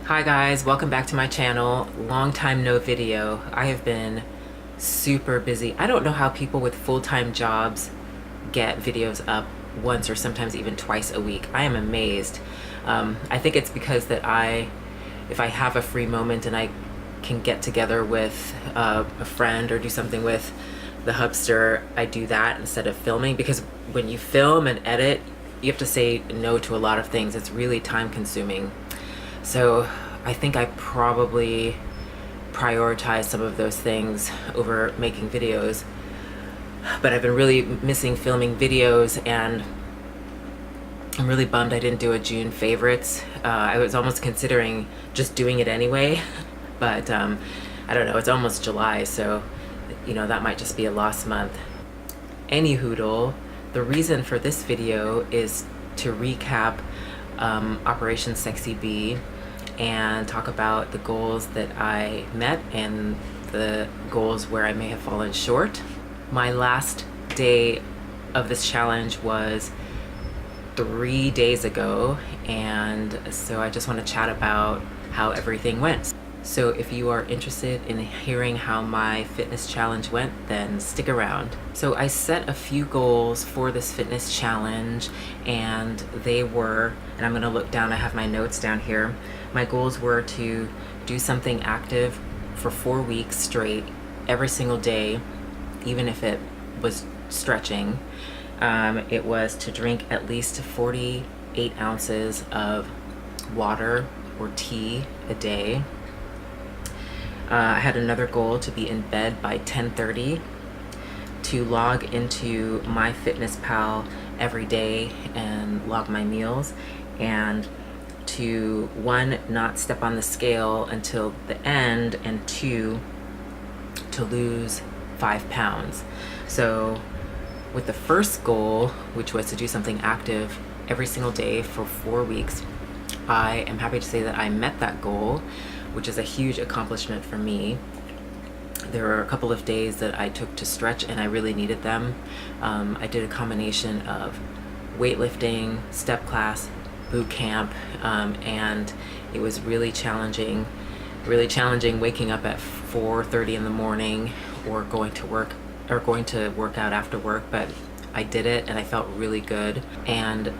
Hi guys, welcome back to my channel. Long time no video. I have been super busy. I don't know how people with full-time jobs get videos up once or sometimes even twice a week. I am amazed. I think it's because that if I have a free moment and I can get together with a friend or do something with the hubster, I do that instead of filming, because when you film and edit, you have to say no to a lot of things. It's really time consuming. So I think I probably prioritize some of those things over making videos, but I've been really missing filming videos, and I'm really bummed I didn't do a June favorites. I was almost considering just doing it anyway, but I don't know, it's almost July, so that might just be a lost month. Anyhoodle, the reason for this video is to recap Operation Sexy Bee and talk about the goals that I met and the goals where I may have fallen short. My last day of this challenge was 3 days ago, and so I just want to chat about how everything went. So if you are interested in hearing how my fitness challenge went, then stick around. So I set a few goals for this fitness challenge, and they were, and I'm gonna look down, I have my notes down here. My goals were to do something active for 4 weeks straight, every single day, even if it was stretching. It was to drink at least 48 ounces of water or tea a day. I had another goal to be in bed by 10:30, to log into MyFitnessPal every day and log my meals, and to 1, not step on the scale until the end, and 2, to lose 5 pounds. So with the first goal, which was to do something active every single day for 4 weeks, I am happy to say that I met that goal, which is a huge accomplishment for me. There were a couple of days that I took to stretch, and I really needed them. I did a combination of weightlifting, step class, boot camp, and it was really challenging waking up at 4:30 in the morning or going to work out after work, but I did it and I felt really good. And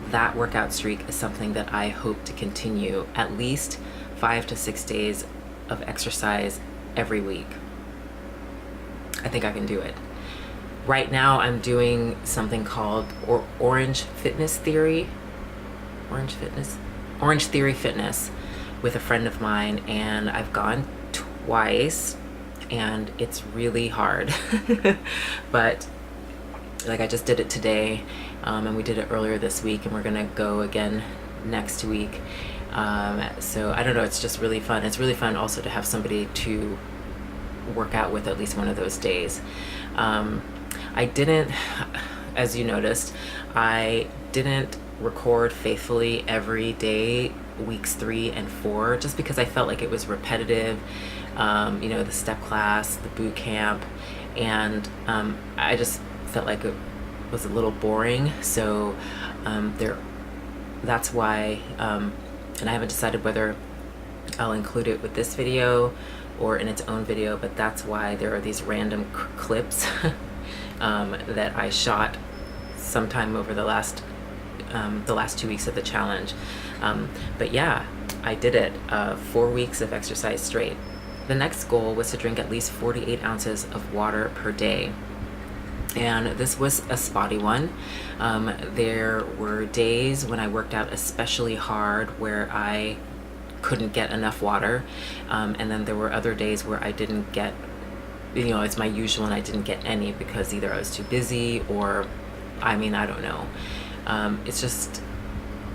that workout streak is something that I hope to continue, at least 5 to 6 days of exercise every week. I think I can do it. Right now I'm doing something called Orange Theory Fitness with a friend of mine, and I've gone twice and it's really hard. But like, I just did it today, and we did it earlier this week, and we're gonna go again next week. So I don't know, it's just really fun. It's really fun also to have somebody to work out with at least one of those days. I didn't, as you noticed, I didn't record faithfully every day weeks 3 and 4, just because I felt like it was repetitive. The step class, the boot camp, and I just felt like it was a little boring. So that's why, and I haven't decided whether I'll include it with this video or in its own video, but that's why there are these random clips that I shot sometime over the last 2 weeks of the challenge. But yeah, I did it, 4 weeks of exercise straight. The next goal was to drink at least 48 ounces of water per day. And this was a spotty one. There were days when I worked out especially hard where I couldn't get enough water. And then there were other days where I didn't get, it's my usual, and I didn't get any because either I was too busy or, I don't know. It's just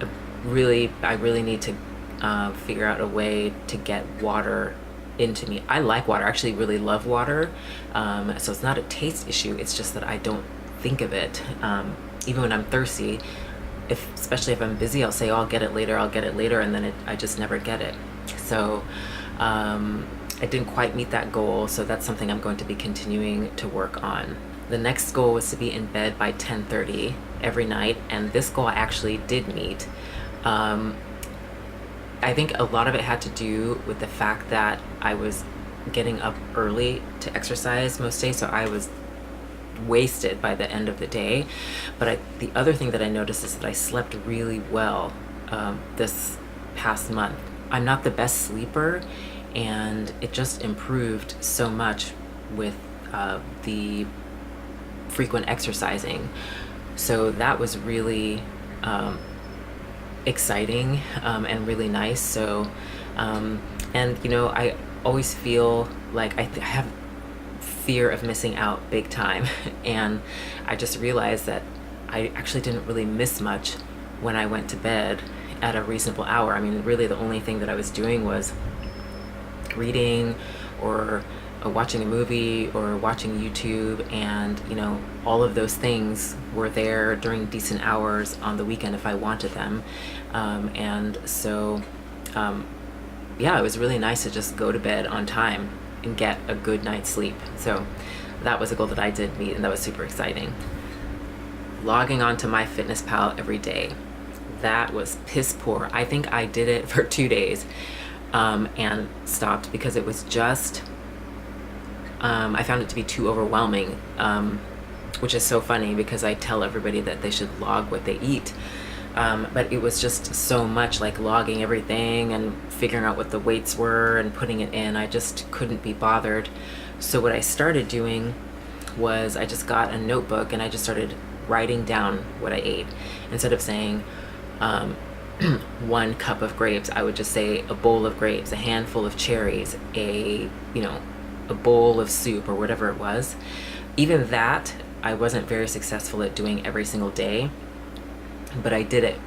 I really need to figure out a way to get water into me. I like water, I actually really love water. So it's not a taste issue, it's just that I don't think of it. Even when I'm thirsty, especially if I'm busy, I'll say, oh, I'll get it later, and then I just never get it. So I didn't quite meet that goal, so that's something I'm going to be continuing to work on. The next goal was to be in bed by 10:30 every night, and this goal I actually did meet. I think a lot of it had to do with the fact that I was getting up early to exercise most days, so I was wasted by the end of the day. But the other thing that I noticed is that I slept really well this past month. I'm not the best sleeper, and it just improved so much with the frequent exercising. So that was really exciting and really nice. So, and you know, I always feel like I have fear of missing out big time. And I just realized that I actually didn't really miss much when I went to bed at a reasonable hour. I mean, really the only thing that I was doing was reading or watching a movie or watching YouTube, and you know, all of those things were there during decent hours on the weekend if I wanted them. And so yeah, it was really nice to just go to bed on time and get a good night's sleep. So that was a goal that I did meet, and that was super exciting. Logging onto MyFitnessPal every day, that was piss poor. I think I did it for 2 days and stopped because it was just I found it to be too overwhelming, which is so funny because I tell everybody that they should log what they eat. But it was just so much, like logging everything and figuring out what the weights were and putting it in. I just couldn't be bothered. So what I started doing was I just got a notebook and I just started writing down what I ate. Instead of saying 1 cup of grapes, I would just say a bowl of grapes, a handful of cherries, a bowl of soup, or whatever it was. Even that, I wasn't very successful at doing every single day, but I did it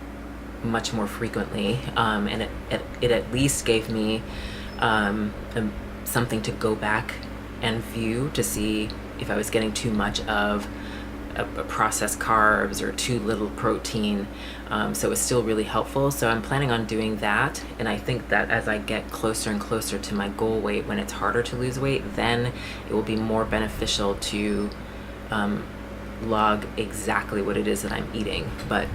much more frequently, and it at least gave me something to go back and view to see if I was getting too much of a processed carbs or too little protein. So it was still really helpful. So I'm planning on doing that, and I think that as I get closer and closer to my goal weight, when it's harder to lose weight, then it will be more beneficial to log exactly what it is that I'm eating. But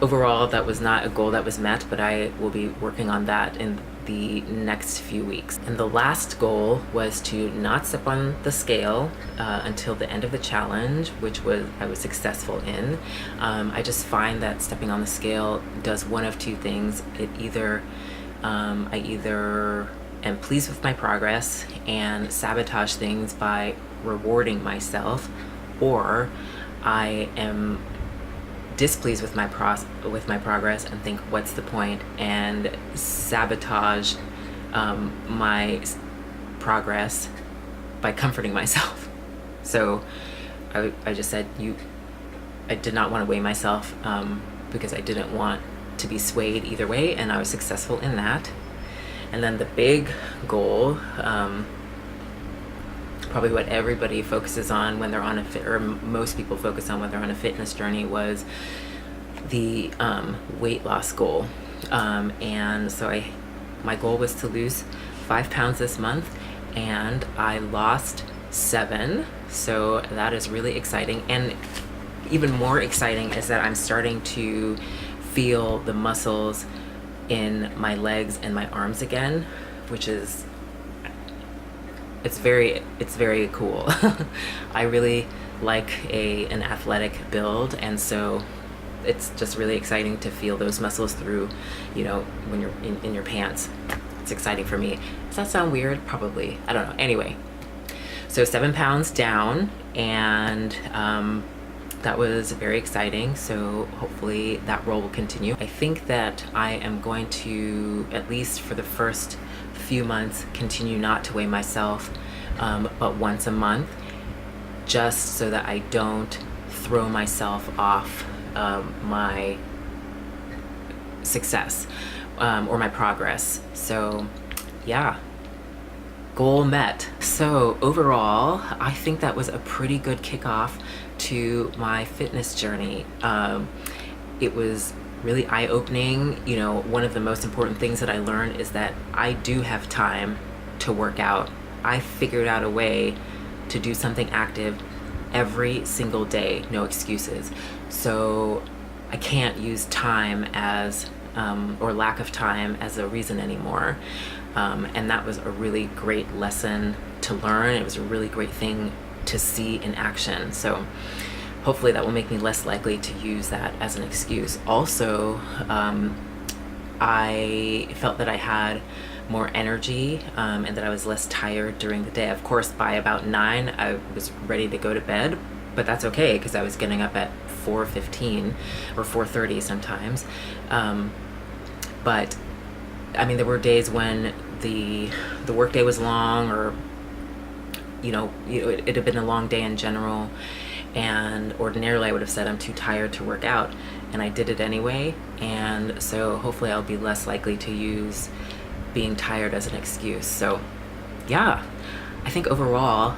overall, that was not a goal that was met, but I will be working on that in the next few weeks. And the last goal was to not step on the scale until the end of the challenge, which I was successful in. I just find that stepping on the scale does one of two things. I either am pleased with my progress and sabotage things by rewarding myself, or I am displeased with my progress and think, what's the point, and sabotage my progress by comforting myself. So I just said I did not want to weigh myself because I didn't want to be swayed either way, and I was successful in that. And then the big goal, probably what everybody focuses on when they're on or most people focus on when they're on a fitness journey, was the weight loss goal. And so my goal was to lose 5 pounds this month, and I lost 7. So that is really exciting. And even more exciting is that I'm starting to feel the muscles in my legs and my arms again, which is it's very cool. I really like an athletic build, and so it's just really exciting to feel those muscles through, when you're in your pants. It's exciting for me. Does that sound weird? Probably. I don't know. Anyway, so 7 pounds down, and that was very exciting. So hopefully that roll will continue. I think that I am going to, at least for the first few months, continue not to weigh myself but once a month, just so that I don't throw myself off my success or my progress. So yeah, goal met. So overall, I think that was a pretty good kickoff to my fitness journey. It was really eye-opening. One of the most important things that I learned is that I do have time to work out. I figured out a way to do something active every single day, no excuses. So I can't use time as or lack of time as a reason anymore. And that was a really great lesson to learn. It was a really great thing to see in action. So hopefully that will make me less likely to use that as an excuse. Also, I felt that I had more energy and that I was less tired during the day. Of course, by about 9, I was ready to go to bed, but that's okay because I was getting up at 4:15 or 4:30 sometimes. But I mean, there were days when the workday was long, or it had been a long day in general, and ordinarily I would have said I'm too tired to work out, and I did it anyway. And so hopefully I'll be less likely to use being tired as an excuse. So yeah, I think overall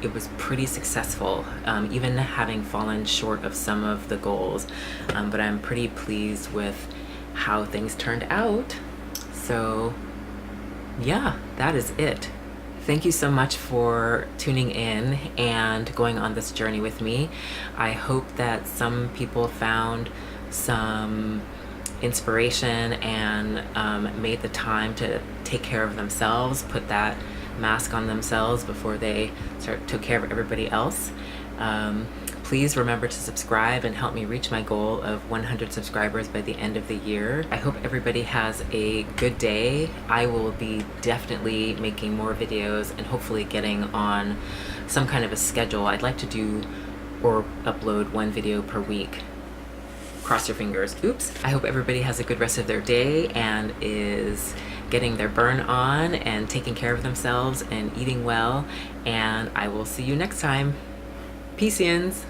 it was pretty successful, even having fallen short of some of the goals, but I'm pretty pleased with how things turned out. So yeah, that is it. Thank you so much for tuning in and going on this journey with me. I hope that some people found some inspiration and made the time to take care of themselves, put that mask on themselves before they took care of everybody else. Please remember to subscribe and help me reach my goal of 100 subscribers by the end of the year. I hope everybody has a good day. I will be definitely making more videos and hopefully getting on some kind of a schedule. I'd like to do or upload 1 video per week. Cross your fingers. Oops. I hope everybody has a good rest of their day and is getting their burn on and taking care of themselves and eating well. And I will see you next time. Peace-ians.